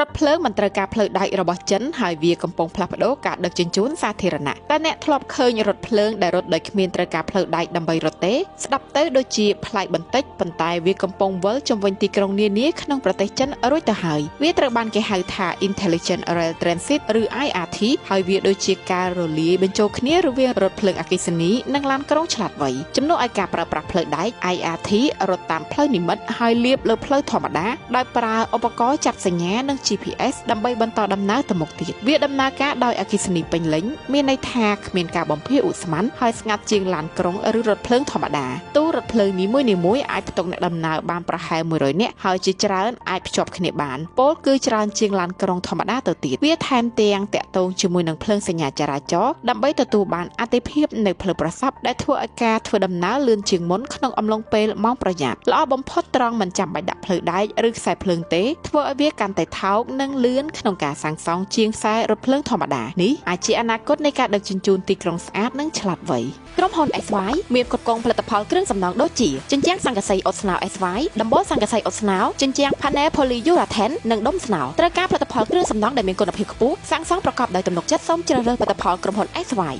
រថភ្លើងមិនត្រូវការផ្លូវដែករបស់ចិនហើយវាកំពុងផ្លាស់ប្ដូរការដឹកជញ្ជូនសាធារណៈតែអ្នកធ្លាប់ឃើញរថភ្លើងដែលរត់ដោយគ្មានត្រូវការផ្លូវដែកដើម្បីរត់ទេស្ដាប់ទៅដូចជាប្លែកបន្តិចប៉ុន្តែវាកំពុងវិលជុំវិញទីក្រុងនានាក្នុងប្រទេសចិនរួចទៅហើយវាត្រូវបានគេហៅថា Intelligent Rail Transit ឬ IRT ហើយវាដូចជាការរលាយបញ្ចូលគ្នារវាងរថភ្លើងអគ្គិសនីនិងឡានក្រុងឆ្លាតវៃជំនួសឲ្យការប្រើប្រាស់ផ្លូវដែក IRT រត់តាមផ្លូវនិម្មិតហើយលាបលើផ្លូវធម្មតាដោយប្រើឧបករណ៍ចាប់សញ្ញានិង GPS ដើម្បីបន្តដំណើរទៅមុខទៀតវាដំណើរការដោយអគ្គិសនីពេញលេញមានន័យថាគ្មានការបំភាយឧស្ម័នហើយស្ងាត់ជាងឡានក្រុងឬរថភ្លើងធម្មតាទូរថភ្លើងនីមួយៗអាចផ្ទុកអ្នកដំណើរបានប្រហែល100នាក់ហើយជាច្រើនអាចភ្ជាប់គ្នាបានពោលគឺច្រើនជាងឡានក្រុងធម្មតាទៅទៀតវាថែមទាំងតាក់ទងជាមួយនឹងភ្លើងសញ្ញាចរាចរណ៍ដើម្បីទទួលបានអតិភិបនៅផ្លូវប្រសព្វដែលធ្វើឲ្យការធ្វើដំណើរលឿនជាងមុនក្នុងអំឡុងពេលម៉ោងប្រញាប់ល្អបំផុតត្រង់មិនចាំបាច់ដាក់ផ្លូវដែកឬខ្សែភ្លើងទេធ្វើឲ្យវាកាន់តែថោកនិងលឿនក្នុងការសាងសង់ជាងខ្សែរថភ្លើងធម្មតានេះអាចជាអនាគតនៃការដឹកជញ្ជូនទីក្រុងស្អាតនិងឆ្លាតវៃក្រុមហ៊ុន SY មានផ្គត់ផ្គង់ផលិតផលគ្រឿងសំណង់ដូចជាជញ្ជាំងស័ង្កសីអ៊ុតស្នោ SY ដំបូលស័ង្កសីអ៊ុតស្នោជញ្ជាំង Panel Polyurethane និងដុំស្នោត្រូវការផលិតផលគ្រឿងសំណង់ដែលមានគុណភាពខ្ពស់សាងសង់ប្រកបដោយទំនុកចិត្តសូមជ្រើសរើសផលិតផលក្រុមហ៊ុន SY